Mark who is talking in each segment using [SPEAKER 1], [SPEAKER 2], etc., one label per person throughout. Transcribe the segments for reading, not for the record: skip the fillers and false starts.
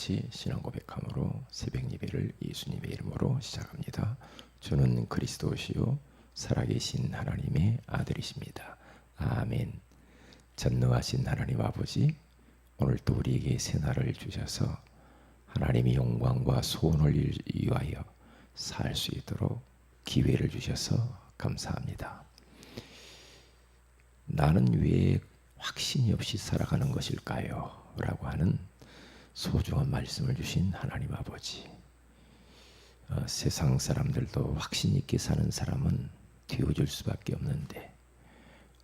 [SPEAKER 1] 같이 신앙 고백함으로 새벽 예배를 예수님의 이름으로 시작합니다. 주는 그리스도시요 살아계신 하나님의 아들이십니다. 아멘. 전능하신 하나님 아버지, 오늘도 우리에게 새 날을 주셔서 하나님의 영광과 소원을 위하여 살 수 있도록 기회를 주셔서 감사합니다. 나는 왜 확신이 없이 살아가는 것일까요? 라고 하는 소중한 말씀을 주신 하나님 아버지, 세상 사람들도 확신 있게 사는 사람은 뒤어줄 수밖에 없는데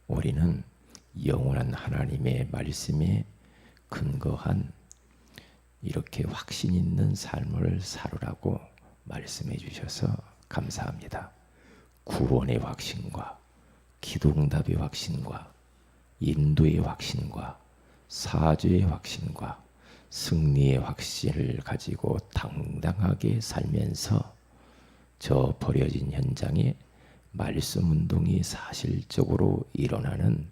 [SPEAKER 1] 우리는 영원한 하나님의 말씀에 근거한 이렇게 확신 있는 삶을 살으라고 말씀해 주셔서 감사합니다. 구원의 확신과 기도응답의 확신과 인도의 확신과 사죄의 확신과 승리의 확신을 가지고 당당하게 살면서 저 버려진 현장에 말씀 운동이 사실적으로 일어나는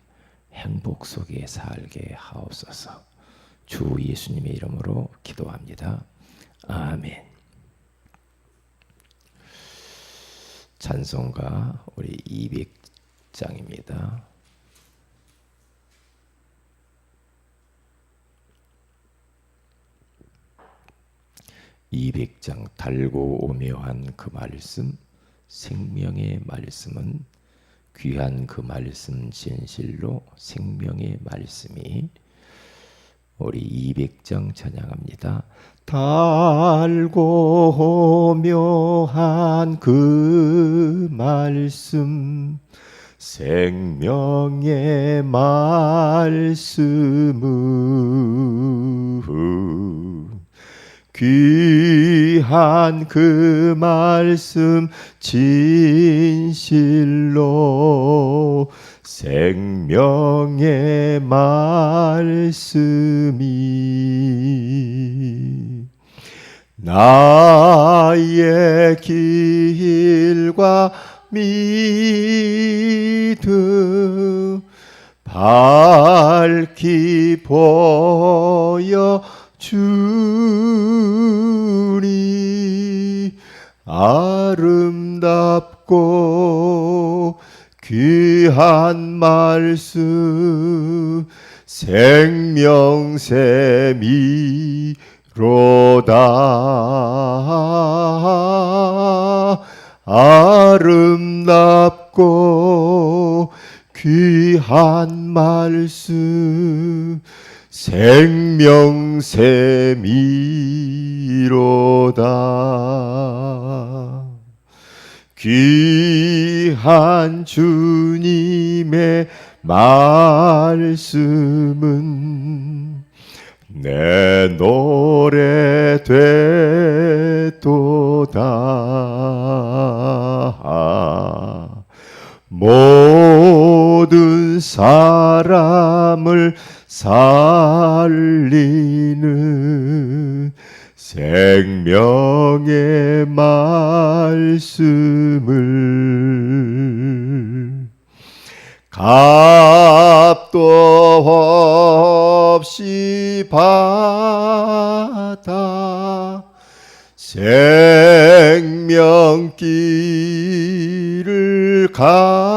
[SPEAKER 1] 행복 속에 살게 하옵소서. 주 예수님의 이름으로 기도합니다. 아멘. 찬송가 우리 200장입니다. 200장 달고 오묘한 그 말씀, 생명의 말씀은 귀한 그 말씀 진실로 생명의 말씀이 우리 200장 찬양합니다. 달고 오묘한 그 말씀, 생명의 말씀은 귀한 그 말씀 진실로 생명의 말씀이 나의 길과 믿음 밝히 보여 주니 아름답고 귀한 말씀 생명샘이로다. 아름답고 귀한 말씀 생명샘이로다. 귀한 주님의 말씀은 내 노래 되도다. 모든 사람을 살리는 생명의 말씀을 값도 없이 받아 생명길을 가니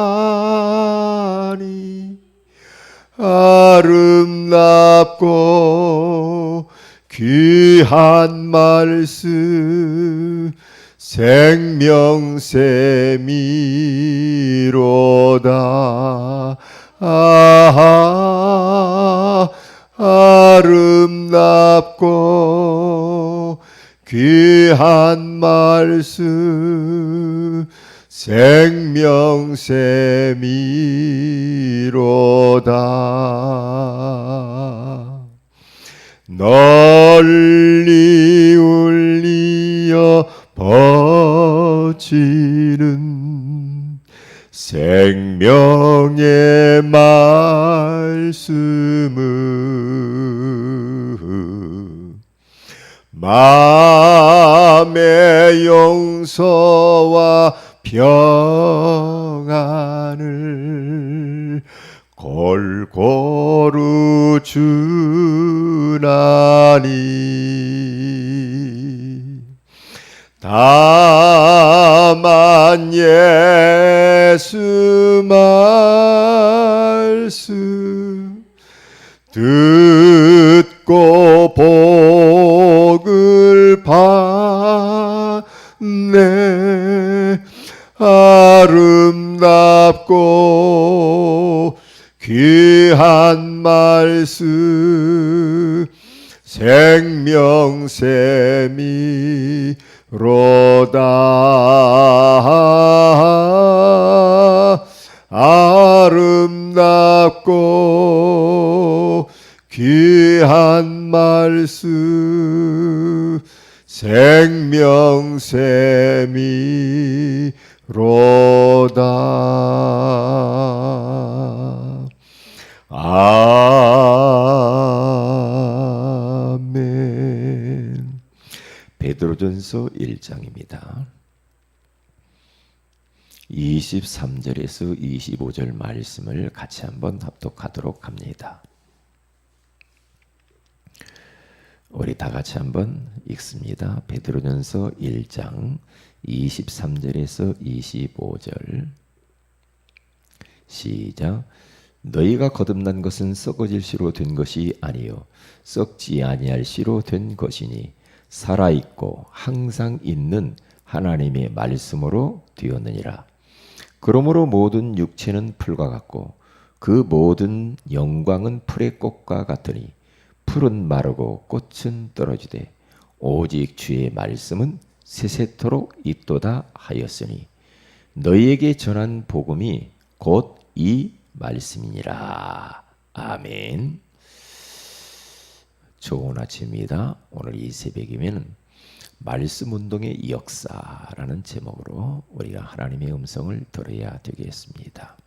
[SPEAKER 1] 아름답고 귀한 말씀 생명샘이로다. 아름답고 귀한 말씀 생명샘이로다. 널리 울리어 퍼지는 생명의 말씀은 마음의 용서와 평안을 골고루 주나니 다만 예수 말씀 듣고 복을 받네. 아름답고 귀한 말씀 생명샘이로다. 아름답고 귀한 말씀 생명샘이로다. 아멘. 베드로전서 1장입니다. 23절에서 25절 말씀을 같이 한번 합독하도록 합니다. 우리 다 같이 한번 읽습니다. 베드로전서 1장 23절에서 25절 시작. 너희가 거듭난 것은 썩어질 씨로 된 것이 아니요 썩지 아니할 씨로 된 것이니 살아있고 항상 있는 하나님의 말씀으로 되었느니라. 그러므로 모든 육체는 풀과 같고 그 모든 영광은 풀의 꽃과 같으니 풀은 마르고 꽃은 떨어지되 오직 주의 말씀은 세세토록 있도다 하였으니 너희에게 전한 복음이 곧 이 말씀이니라. 아멘. 좋은 아침입니다. 오늘 이 새벽이면 말씀 운동의 역사라는 제목으로 우리가 하나님의 음성을 들어야 되겠습니다.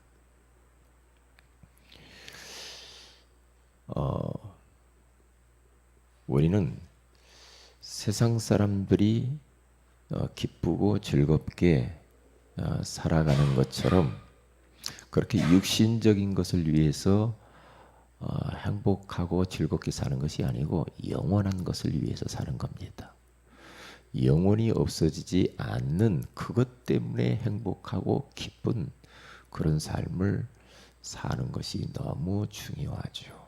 [SPEAKER 1] 우리는 세상 사람들이 기쁘고 즐겁게 살아가는 것처럼 그렇게 육신적인 것을 위해서 행복하고 즐겁게 사는 것이 아니고 영원한 것을 위해서 사는 겁니다. 영원히 없어지지 않는 그것 때문에 행복하고 기쁜 그런 삶을 사는 것이 너무 중요하죠.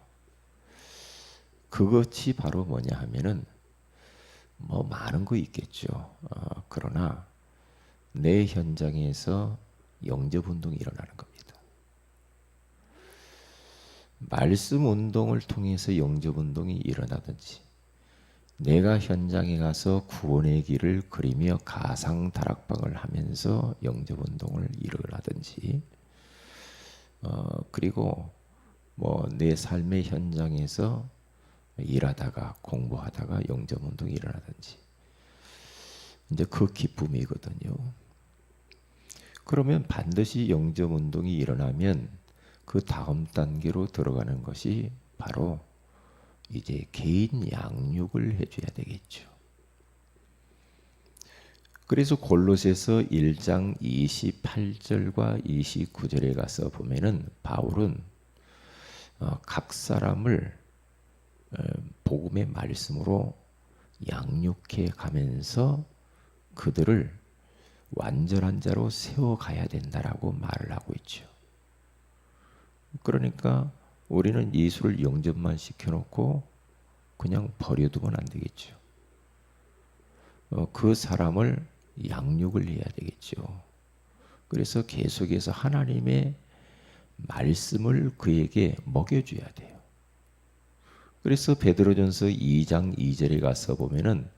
[SPEAKER 1] 그것이 바로 뭐냐 하면은 뭐 많은 거 있겠죠. 그러나 내 현장에서 영접 운동이 일어나는 겁니다. 말씀 운동을 통해서 영접 운동이 일어나든지 내가 현장에 가서 구원의 길을 그리며 가상 다락방을 하면서 영접 운동을 일어나든지 그리고 뭐 내 삶의 현장에서 일하다가 공부하다가 영접 운동이 일어나든지 이제 그 기쁨이거든요. 그러면 반드시 영접 운동이 일어나면 그 다음 단계로 들어가는 것이 바로 이제 개인 양육을 해줘야 되겠죠. 그래서 골로새서 1장 28절과 29절에 가서 보면은 바울은 각 사람을 복음의 말씀으로 양육해 가면서 그들을 완전한 자로 세워가야 된다라고 말을 하고 있죠. 그러니까 우리는 예수를 영접만 시켜놓고 그냥 버려두면 안 되겠죠. 그 사람을 양육을 해야 되겠죠. 그래서 계속해서 하나님의 말씀을 그에게 먹여줘야 돼요. 그래서 베드로전서 2장 2절에 가서 보면은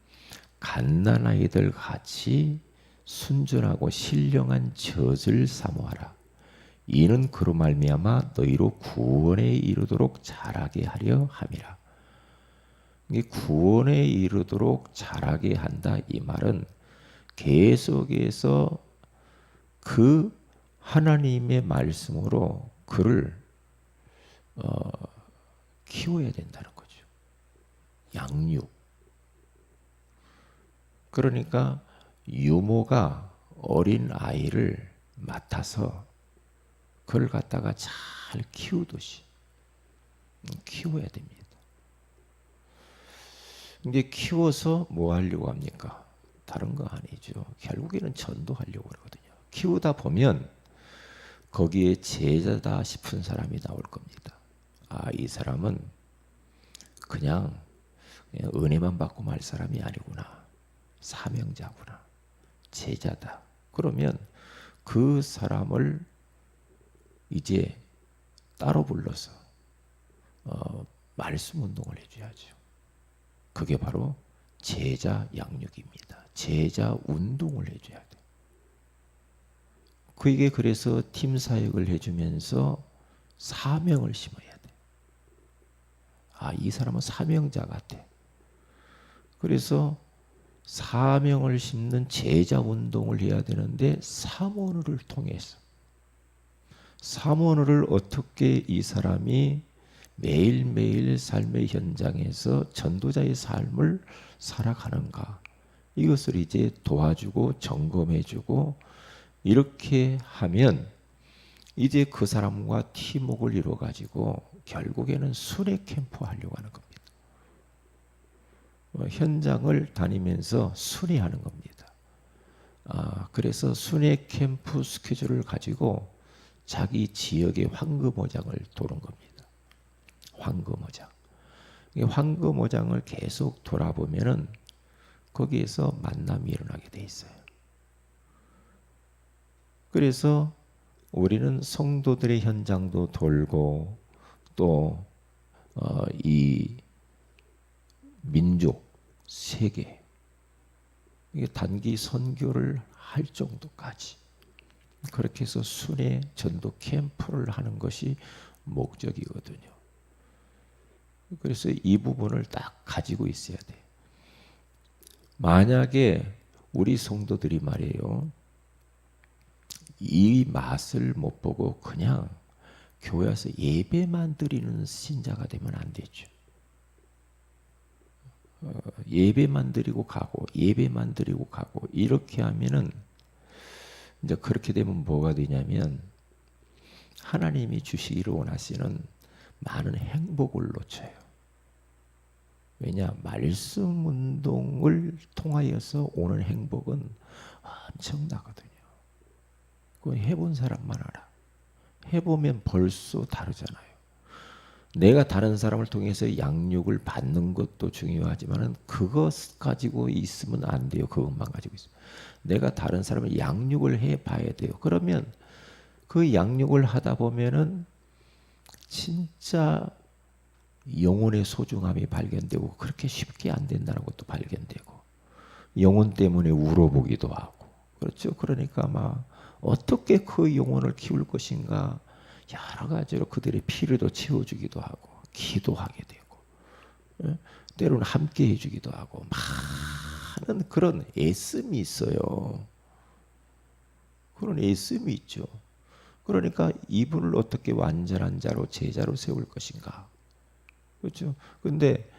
[SPEAKER 1] 갓난아이들 같이 순전하고 신령한 젖을 사모하라. 이는 그로 말미암아 너희로 구원에 이르도록 자라게 하려 함이라. 이 구원에 이르도록 자라게 한다. 이 말은 계속해서 그 하나님의 말씀으로 그를 키워야 된다는 거죠. 양육. 그러니까 유모가 어린 아이를 맡아서 그걸 갖다가 잘 키우듯이 키워야 됩니다. 이제 키워서 뭐 하려고 합니까? 다른 거 아니죠. 결국에는 전도하려고 그러거든요. 키우다 보면 거기에 제자다 싶은 사람이 나올 겁니다. 아, 이 사람은 그냥 은혜만 받고 말 사람이 아니구나. 사명자구나. 제자다. 그러면 그 사람을 이제 따로 불러서 말씀 운동을 해줘야죠. 그게 바로 제자 양육입니다. 제자 운동을 해줘야 돼요. 그게 그래서 팀 사역을 해주면서 사명을 심어야 돼. 아, 이 사람은 사명자 같아. 그래서 사명을 심는 제자 운동을 해야 되는데 사모를 통해서 사모를 어떻게 이 사람이 매일매일 삶의 현장에서 전도자의 삶을 살아가는가 이것을 이제 도와주고 점검해주고 이렇게 하면 이제 그 사람과 팀워크를 이루어 가지고 결국에는 순회 캠프 하려고 하는 겁니다. 현장을 다니면서 순회하는 겁니다. 그래서 순회 캠프 스케줄을 가지고 자기 지역의 황금어장을 도는 겁니다. 황금어장. 황금어장을 계속 돌아보면은 거기에서 만남이 일어나게 돼 있어요. 그래서 우리는 성도들의 현장도 돌고 또 이 민족, 세계 이게 단기 선교를 할 정도까지 그렇게 해서 순회 전도 캠프를 하는 것이 목적이거든요. 그래서 이 부분을 딱 가지고 있어야 돼. 만약에 우리 성도들이 말이에요. 이 맛을 못 보고 그냥 교회 와서 예배만 드리는 신자가 되면 안 되죠. 예배만 드리고 가고 예배만 드리고 가고 이렇게 하면은 이제 그렇게 되면 뭐가 되냐면 하나님이 주시기를 원하시는 많은 행복을 놓쳐요. 왜냐? 말씀 운동을 통하여서 오는 행복은 엄청나거든요. 그건 해본 사람만 알아. 해보면 벌써 다르잖아요. 내가 다른 사람을 통해서 양육을 받는 것도 중요하지만 그것 가지고 있으면 안 돼요. 그것만 가지고 있으면. 내가 다른 사람을 양육을 해봐야 돼요. 그러면 그 양육을 하다 보면은 진짜 영혼의 소중함이 발견되고 그렇게 쉽게 안 된다는 것도 발견되고 영혼 때문에 울어보기도 하고 그렇죠. 그러니까 막 어떻게 그 영혼을 키울 것인가 여러 가지로 그들의 필요도 채워주기도 하고 기도하게 되고 때로는 함께 해주기도 하고 많은 그런 애씀이 있어요. 그런 애씀이 있죠. 그러니까 이분을 어떻게 완전한 자로 제자로 세울 것인가. 그렇죠. 근데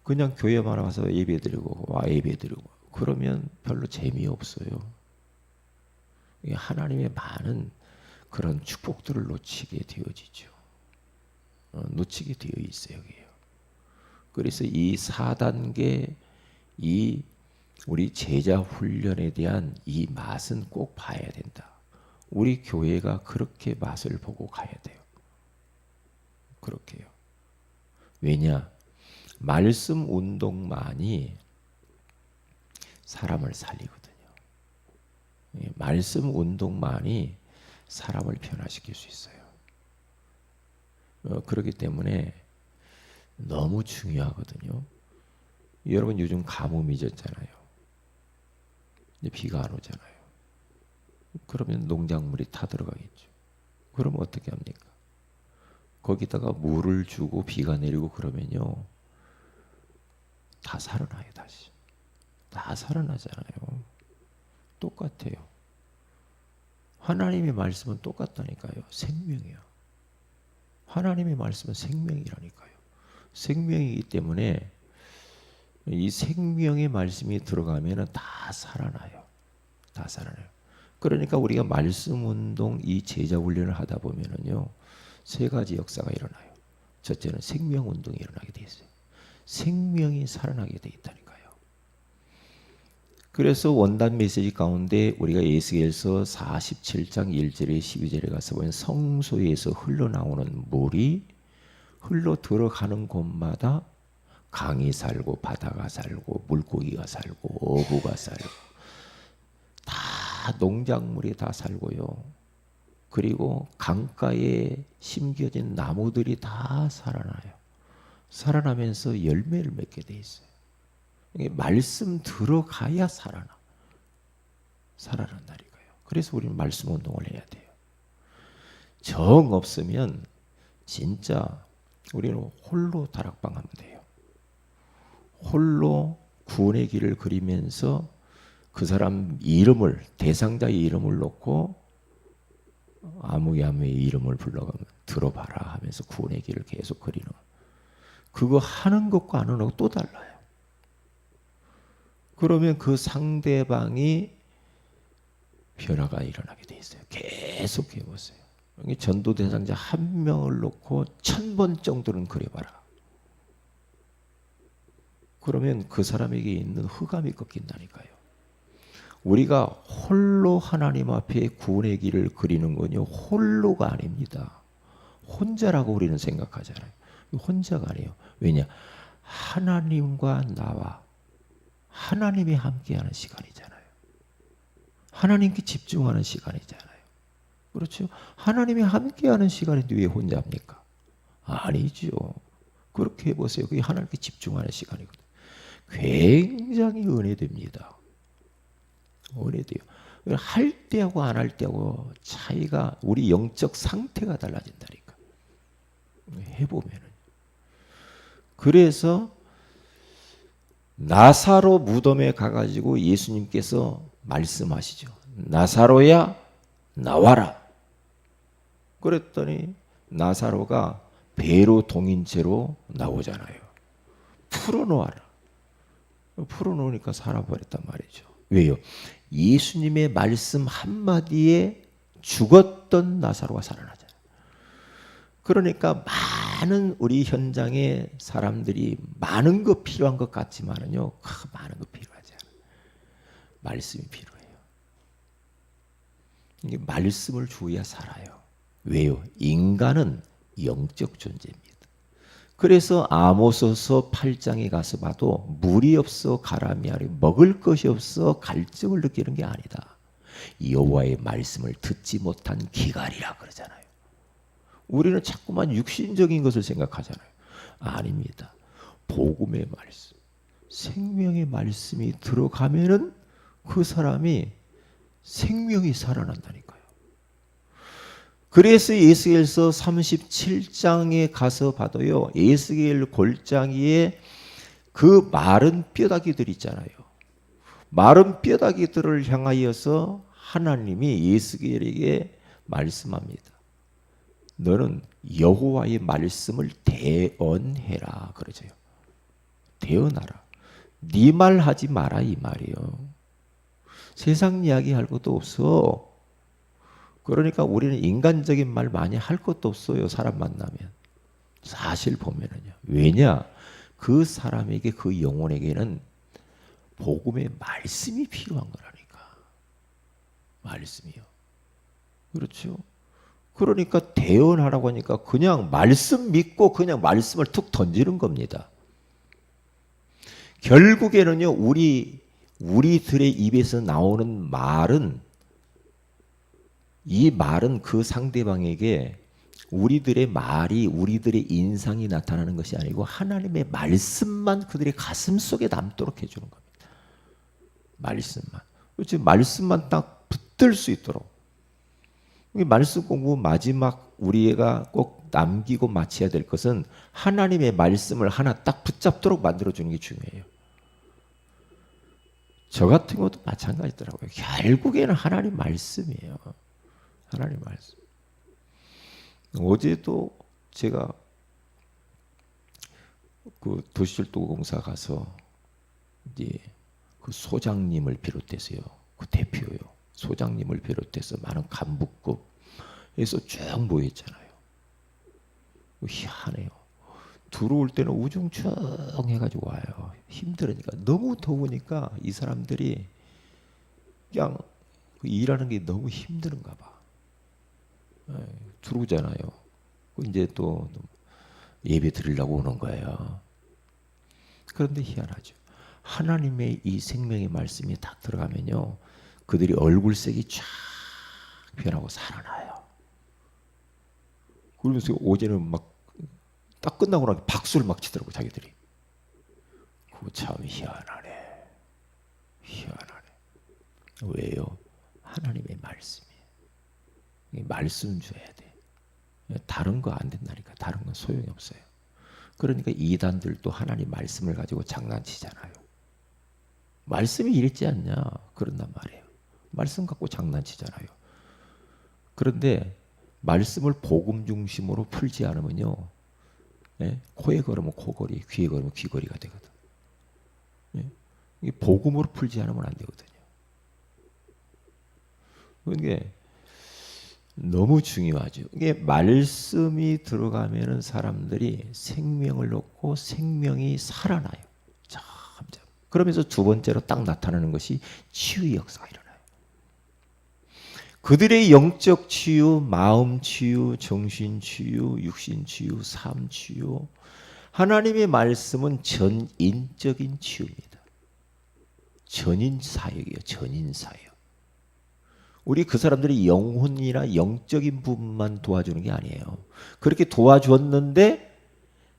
[SPEAKER 1] 그냥 교회만 와서 예배드리고 와 예배드리고 그러면 별로 재미없어요. 하나님의 많은 그런 축복들을 놓치게 되어지죠. 놓치게 되어 있어요. 그래서 이 4단계 이 우리 제자 훈련에 대한 이 맛은 꼭 봐야 된다. 우리 교회가 그렇게 맛을 보고 가야 돼요. 그렇게요. 왜냐? 말씀 운동만이 사람을 살리거든요. 말씀 운동만이 사람을 변화시킬 수 있어요. 그렇기 때문에 너무 중요하거든요. 여러분 요즘 가뭄이 졌잖아요. 비가 안 오잖아요. 그러면 농작물이 타 들어가겠죠. 그럼 어떻게 합니까? 거기다가 물을 주고 비가 내리고 그러면요. 다 살아나요, 다시. 다 살아나잖아요. 똑같아요. 하나님의 말씀은 똑같다니까요. 생명이요. 하나님의 말씀은 생명이라니까요. 생명이기 때문에 이 생명의 말씀이 들어가면 다 살아나요. 다 살아나요. 그러니까 우리가 말씀 운동 이 제자 훈련을 하다 보면은요. 세 가지 역사가 일어나요. 첫째는 생명 운동이 일어나게 돼 있어요. 생명이 살아나게 돼 있다니까요. 그래서 원단 메시지 가운데 우리가 에스겔서 47장 1절에 12절에 가서 보면 성소에서 흘러나오는 물이 흘러 들어가는 곳마다 강이 살고 바다가 살고 물고기가 살고 어부가 살고 다 농작물이 다 살고요. 그리고 강가에 심겨진 나무들이 다 살아나요. 살아나면서 열매를 맺게 돼 있어요. 이게 말씀 들어가야 살아난다니까요. 그래서 우리는 말씀 운동을 해야 돼요. 정 없으면 진짜 우리는 홀로 다락방하면 돼요. 홀로 구원의 길을 그리면서 그 사람 이름을, 대상자의 이름을 놓고 아무의 이름을 불러가면 들어봐라 하면서 구원의 길을 계속 그리는, 그거 하는 것과 안 하는 것 또 달라요. 그러면 그 상대방이 변화가 일어나게 돼 있어요. 계속 해보세요. 전도 대상자 한 명을 놓고 1000번 정도는 그려봐라. 그러면 그 사람에게 있는 흑암이 꺾인다니까요. 우리가 홀로 하나님 앞에 구원의 길을 그리는 건요, 홀로가 아닙니다. 혼자라고 우리는 생각하잖아요. 혼자가 아니에요. 왜냐? 하나님과 나와 하나님이 함께하는 시간이잖아요. 하나님께 집중하는 시간이잖아요. 그렇죠? 하나님이 함께하는 시간인데 왜 혼자입니까? 아니죠. 그렇게 해보세요. 그게 하나님께 집중하는 시간이거든요. 굉장히 은혜됩니다. 은혜돼요. 할 때하고 안 할 때하고 차이가, 우리 영적 상태가 달라진다니까. 해보면은. 그래서 나사로 무덤에 가가지고 예수님께서 말씀하시죠. 나사로야 나와라. 그랬더니 나사로가 배로 동인 채로 나오잖아요. 풀어놓아라. 풀어놓으니까 살아버렸단 말이죠. 왜요? 예수님의 말씀 한마디에 죽었던 나사로가 살아나잖아요. 그러니까 많은 우리 현장의 사람들이 많은 거 필요한 것 같지만은요, 많은 거 필요하지 않아요. 말씀이 필요해요. 이게 말씀을 주어야 살아요. 왜요? 인간은 영적 존재입니다. 그래서 아모스서 8장에 가서 봐도 물이 없어 가라미 아래 먹을 것이 없어 갈증을 느끼는 게 아니다. 여호와의 말씀을 듣지 못한 기갈이라 그러잖아요. 우리는 자꾸만 육신적인 것을 생각하잖아요. 아닙니다. 복음의 말씀, 생명의 말씀이 들어가면은 그 사람이 생명이 살아난다니까요. 그래서 에스겔서 37장에 가서 봐도요, 에스겔 골짜기에 그 마른 뼈다귀들 있잖아요. 마른 뼈다귀들을 향하여서 하나님이 에스겔에게 말씀합니다. 너는 여호와의 말씀을 대언해라 그러죠. 대언하라. 네 말 하지 마라 이 말이요. 세상 이야기 할 것도 없어. 그러니까 우리는 인간적인 말 많이 할 것도 없어요. 사람 만나면. 사실 보면은요. 왜냐? 그 사람에게, 그 영혼에게는 복음의 말씀이 필요한 거라니까. 말씀이요. 그렇죠? 그러니까 대언하라고 하니까 그냥 말씀 믿고 그냥 말씀을 툭 던지는 겁니다. 결국에는요, 우리들의 입에서 나오는 말은, 이 말은 그 상대방에게 우리들의 말이, 우리들의 인상이 나타나는 것이 아니고 하나님의 말씀만 그들의 가슴 속에 남도록 해주는 겁니다. 말씀만. 그렇지? 말씀만 딱 붙들 수 있도록. 말씀 공부 마지막 우리가 꼭 남기고 마쳐야 될 것은 하나님의 말씀을 하나 딱 붙잡도록 만들어주는 게 중요해요. 저 같은 것도 마찬가지더라고요. 결국에는 하나님 말씀이에요. 하나님 말씀. 어제도 제가 그 도시철도공사 가서 이제 그 소장님을 비롯해서요, 그 대표요, 소장님을 비롯해서 많은 간부급에서 쭉 모였잖아요. 희한해요. 들어올 때는 우중충 해가지고 와요. 힘들으니까, 너무 더우니까 이 사람들이 그냥 일하는 게 너무 힘든가 봐. 들어오잖아요. 이제 또 예배 드리려고 오는 거예요. 그런데 희한하죠. 하나님의 이 생명의 말씀이 딱 들어가면요, 그들이 얼굴색이 쫙 변하고 살아나요. 그러면서 어제는 막 딱 끝나고 나서 박수를 막 치더라고 자기들이. 그거 참 희한하네. 희한하네. 왜요? 하나님의 말씀이에요. 말씀 줘야 돼. 다른 거 안 된다니까. 다른 건 소용이 없어요. 그러니까 이단들도 하나님 말씀을 가지고 장난치잖아요. 말씀이 이랬지 않냐? 그런단 말이에요. 말씀 갖고 장난치잖아요. 그런데 말씀을 복음 중심으로 풀지 않으면요, 코에 걸으면 코걸이, 귀에 걸으면 귀걸이가 되거든. 이게 복음으로 풀지 않으면 안 되거든요. 그게 너무 중요하죠. 이게 말씀이 들어가면은 사람들이 생명을 얻고 생명이 살아나요. 점점. 그러면서 두 번째로 딱 나타나는 것이 치유의 역사가 일어나요. 그들의 영적 치유, 마음 치유, 정신 치유, 육신 치유, 삶 치유. 하나님의 말씀은 전인적인 치유입니다. 전인 사역이에요. 전인 사역. 우리 그 사람들이 영혼이나 영적인 부분만 도와주는 게 아니에요. 그렇게 도와주었는데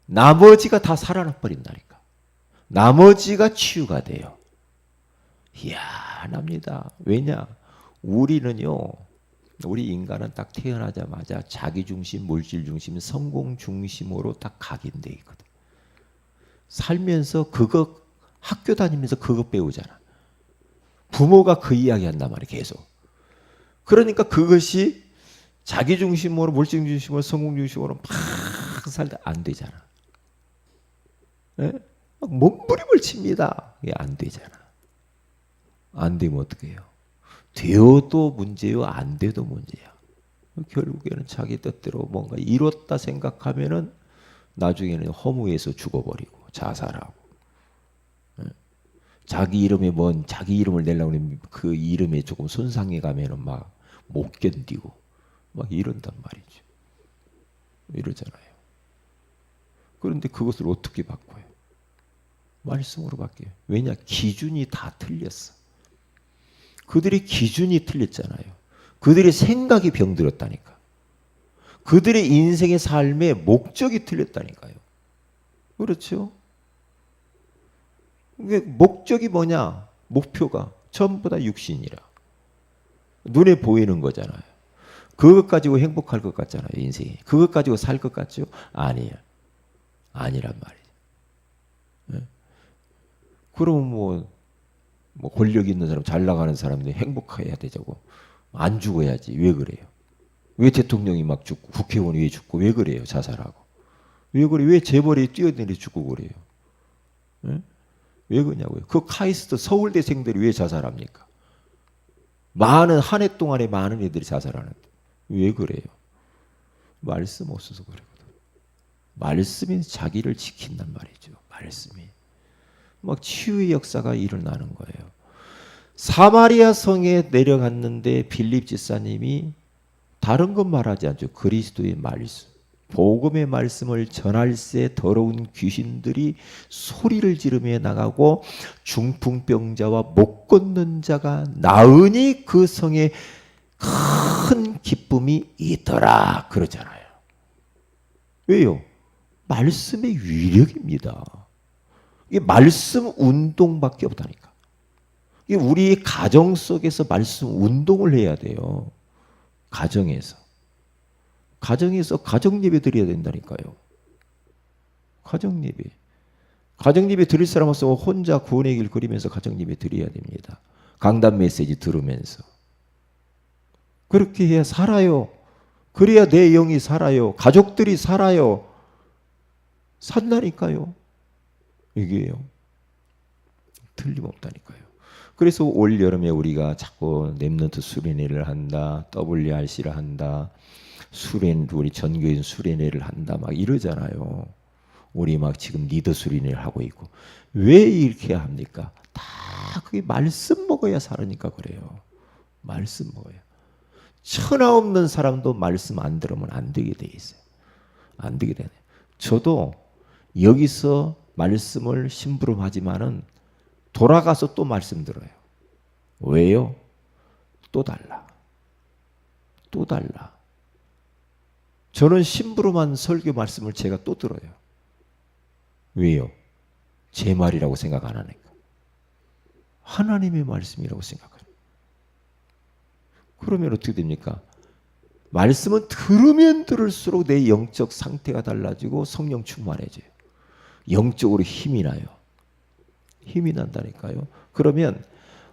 [SPEAKER 1] 나머지가 다 살아나 버린다니까. 나머지가 치유가 돼요. 희한합니다. 왜냐? 우리는요, 우리 인간은 딱 태어나자마자 자기 중심, 물질 중심, 성공 중심으로 딱 각인돼 있거든. 살면서 그거, 학교 다니면서 그거 배우잖아. 부모가 그 이야기 한단 말이야, 계속. 그러니까 그것이 자기 중심으로, 물질 중심으로, 성공 중심으로 막 살다 안 되잖아. 막 몸부림을 칩니다. 이게 안 되잖아. 안 되면 어떻게 해요? 되어도 문제요, 안 돼도 문제야. 결국에는 자기 뜻대로 뭔가 이뤘다 생각하면은 나중에는 허무해서 죽어버리고 자살하고. 자기 이름에 자기 이름을 내려고 하면 그 이름에 조금 손상해 가면은 막 못 견디고 막 이런단 말이죠. 이러잖아요. 그런데 그것을 어떻게 바꿔요? 말씀으로 바뀌어요. 왜냐? 기준이 다 틀렸어. 그들의 기준이 틀렸잖아요. 그들의 생각이 병들었다니까. 그들의 인생의 삶의 목적이 틀렸다니까요. 그렇죠? 목적이 뭐냐? 목표가 전부 다 육신이라. 눈에 보이는 거잖아요. 그것 가지고 행복할 것 같잖아요, 인생이. 그것 가지고 살 것 같죠? 아니에요. 아니란 말이에요. 그러면 뭐 권력 있는 사람, 잘 나가는 사람들이 행복해야 되자고. 안 죽어야지. 왜 그래요? 왜 대통령이 막 죽고, 국회의원이 왜 죽고, 왜 그래요? 자살하고. 왜 그래? 왜 재벌이 뛰어내려 죽고 그래요? 왜 그러냐고요? 그 카이스트 서울대생들이 왜 자살합니까? 한 해 동안에 많은 애들이 자살하는데. 왜 그래요? 말씀 없어서 그러거든. 말씀이 자기를 지킨단 말이죠. 말씀이. 막 치유의 역사가 일어나는 거예요. 사마리아 성에 내려갔는데 빌립 지사님이 다른 것 말하지 않죠. 그리스도의 말씀. 복음의 말씀을 전할새 더러운 귀신들이 소리를 지르며 나가고 중풍병자와 못 걷는 자가 나으니 그 성에 큰 기쁨이 있더라 그러잖아요. 왜요? 말씀의 위력입니다. 이게 말씀 운동밖에 없다니까. 이게 우리 가정 속에서 말씀 운동을 해야 돼요. 가정에서 가정 예배 드려야 된다니까요. 가정 예배 드릴 사람 없으면 혼자 구원의 길 그리면서 가정 예배 드려야 됩니다. 강단 메시지 들으면서. 그렇게 해야 살아요. 그래야 내 영이 살아요. 가족들이 살아요. 산다니까요. 이게요. 틀림없다니까요. 그래서 올 여름에 우리가 자꾸 렘넌트 수련회를 한다. WRC를 한다. 우리 전교인 수련회를 한다 막 이러잖아요. 우리 막 지금 리더 수련회를 하고 있고. 왜 이렇게 합니까? 다 그게 말씀 먹어야 사니까 그래요. 말씀 먹어야. 천하 없는 사람도 말씀 안 들으면 안 되게 돼 있어요. 안 되게 되네. 저도 여기서 말씀을 심부름하지만은 돌아가서 또 말씀 들어요. 왜요? 또 달라. 또 달라. 저는 심부름한 설교 말씀을 제가 또 들어요. 왜요? 제 말이라고 생각 안 하니까. 하나님의 말씀이라고 생각해요. 그러면 어떻게 됩니까? 말씀은 들으면 들을수록 내 영적 상태가 달라지고 성령 충만해져요. 영적으로 힘이 나요. 힘이 난다니까요. 그러면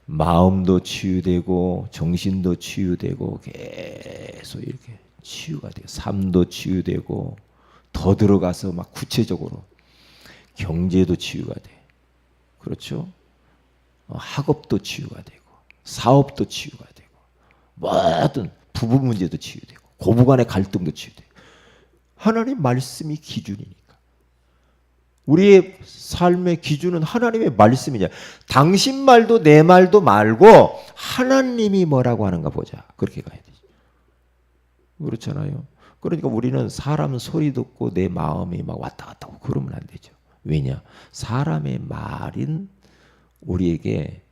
[SPEAKER 1] 마음도 치유되고 정신도 치유되고 계속 이렇게 치유가 돼요. 삶도 치유되고 더 들어가서 막 구체적으로 경제도 치유가 돼. 그렇죠? 학업도 치유가 되고 사업도 치유가 되고 모든 부부 문제도 치유되고 고부간의 갈등도 치유되고 하나님 말씀이 기준이니까. 우리의 삶의 기준은 하나님의 말씀이냐. 당신 말도 내 말도 말고 하나님이 뭐라고 하는가 보자. 그렇게 가야 되죠. 그렇잖아요. 그러니까 우리는 사람 소리 듣고 내 마음이 막 왔다 갔다 하고 그러면 안 되죠. 왜냐? 사람의 말은 우리에게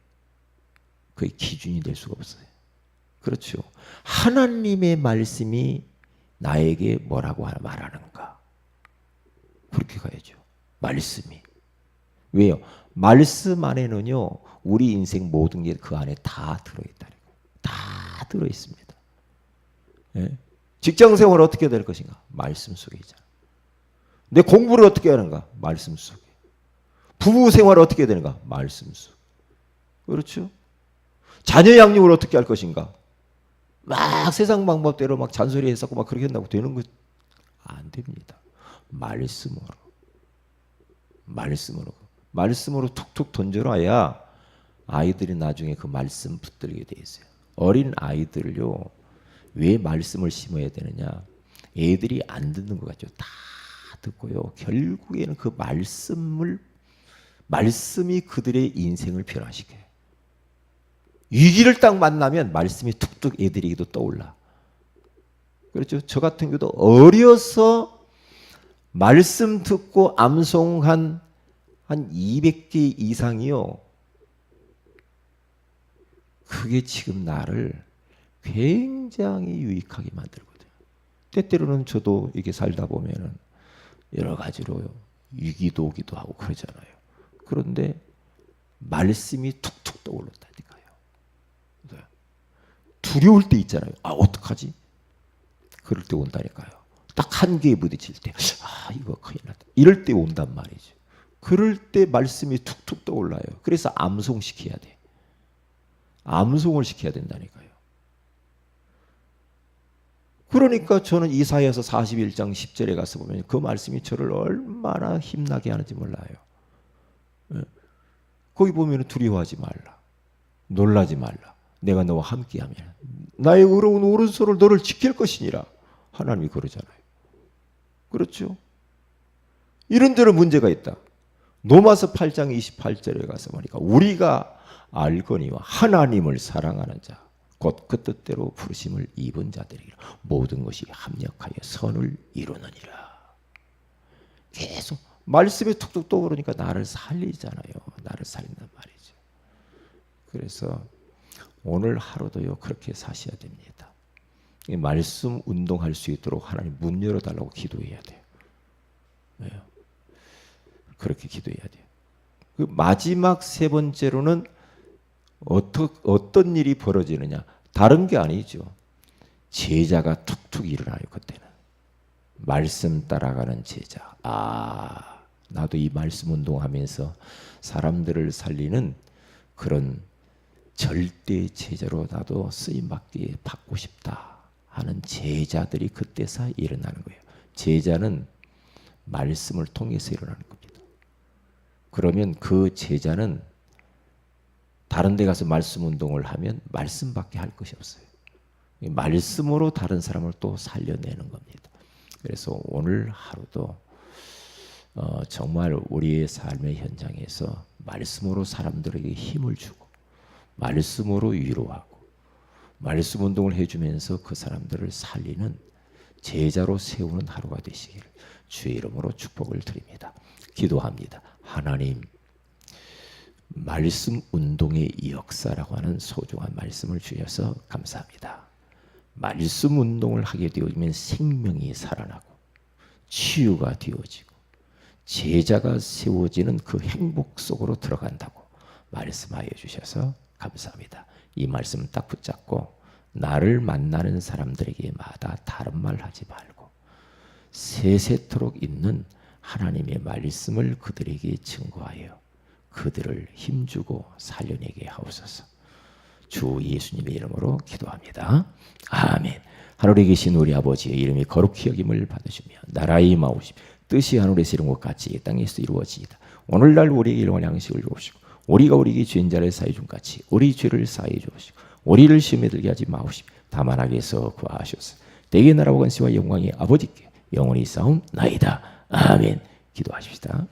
[SPEAKER 1] 거의 기준이 될 수가 없어요. 그렇죠. 하나님의 말씀이 나에게 뭐라고 말하는가. 그렇게 가야죠. 말씀이. 왜요? 말씀 안에는요, 우리 인생 모든 게 그 안에 다 들어있다는 거예요. 다 들어있습니다. 예? 직장 생활 어떻게 될 것인가? 말씀 속에 있잖아. 내 공부를 어떻게 하는가? 말씀 속에. 부부 생활을 어떻게 되는가? 말씀 속. 그렇죠? 자녀 양육을 어떻게 할 것인가? 막 세상 방법대로 막 잔소리 했었고 막 그렇게 한다고 되는 거 안 됩니다. 말씀으로. 말씀으로 툭툭 던져놔야 아이들이 나중에 그 말씀 붙들게 돼 있어요. 어린 아이들을요, 왜 말씀을 심어야 되느냐? 애들이 안 듣는 것 같죠. 다 듣고요. 결국에는 그 말씀이 그들의 인생을 변화시켜요. 위기를 딱 만나면 말씀이 툭툭 애들에게도 떠올라. 그렇죠? 저 같은 경우도 어려서 말씀 듣고 암송한 한 200개 이상이요. 그게 지금 나를 굉장히 유익하게 만들거든요. 때때로는 저도 이렇게 살다 보면은 여러 가지로 위기도 오기도 하고 그러잖아요. 그런데 말씀이 툭툭 떠올랐다니까요. 두려울 때 있잖아요. 아, 어떡하지? 그럴 때 온다니까요. 딱 한계에 부딪힐 때, 아, 이거 큰일 났다. 이럴 때 온단 말이죠. 그럴 때 말씀이 툭툭 떠올라요. 그래서 암송시켜야 돼. 암송을 시켜야 된다니까요. 그러니까 저는 이사야서 41장 10절에 가서 보면 그 말씀이 저를 얼마나 힘나게 하는지 몰라요. 거기 보면 두려워하지 말라. 놀라지 말라. 내가 너와 함께하면 나의 의로운 오른손을 너를 지킬 것이니라. 하나님이 그러잖아요. 그렇죠? 이런대로 문제가 있다. 로마서 8장 28절에 가서 보니까 우리가 알거니와 하나님을 사랑하는 자 곧 그 뜻대로 부르심을 입은 자들이라 모든 것이 합력하여 선을 이루느니라. 계속 말씀이 툭툭 떠오르니까 나를 살리잖아요. 나를 살린단 말이죠. 그래서 오늘 하루도요 그렇게 사셔야 됩니다. 말씀 운동할 수 있도록 하나님 문 열어달라고 기도해야 돼요. 왜요? 그렇게 기도해야 돼요. 그 마지막 세 번째로는 어떤 일이 벌어지느냐? 다른 게 아니죠. 제자가 툭툭 일어나요. 그때는 말씀 따라가는 제자. 아, 나도 이 말씀 운동하면서 사람들을 살리는 그런 절대 제자로 나도 쓰임 받고 싶다 하는 제자들이 그때서 일어나는 거예요. 제자는 말씀을 통해서 일어나는 겁니다. 그러면 그 제자는 다른 데 가서 말씀 운동을 하면 말씀밖에 할 것이 없어요. 말씀으로 다른 사람을 또 살려내는 겁니다. 그래서 오늘 하루도 정말 우리의 삶의 현장에서 말씀으로 사람들에게 힘을 주고 말씀으로 위로하고 말씀 운동을 해주면서 그 사람들을 살리는 제자로 세우는 하루가 되시길 주의 이름으로 축복을 드립니다. 기도합니다. 하나님, 말씀 운동의 역사라고 하는 소중한 말씀을 주셔서 감사합니다. 말씀 운동을 하게 되어지면 생명이 살아나고 치유가 되어지고 제자가 세워지는 그 행복 속으로 들어간다고 말씀하여 주셔서 감사합니다. 이 말씀 딱 붙잡고 나를 만나는 사람들에게마다 다른 말 하지 말고 세세토록 있는 하나님의 말씀을 그들에게 증거하여 그들을 힘주고 살려내게 하옵소서. 주 예수님의 이름으로 기도합니다. 아멘. 하늘에 계신 우리 아버지의 이름이 거룩히 여김을 받으시며 나라의 임하오시며 뜻이 하늘에서 이룬 것 같이 이 땅에서 이루어지이다. 오늘날 우리에게 일용할 양식을 주옵시고 우리가 우리에게 죄인 자를 사해 준 같이 우리 죄를 사해 주옵시고 우리를 시험에 들게 하지 마옵시며 다만 악에서 구하옵소서. 대개 나라와 권세와 영광이 아버지께 영원히 싸움나이다. 아멘. 기도하십시다.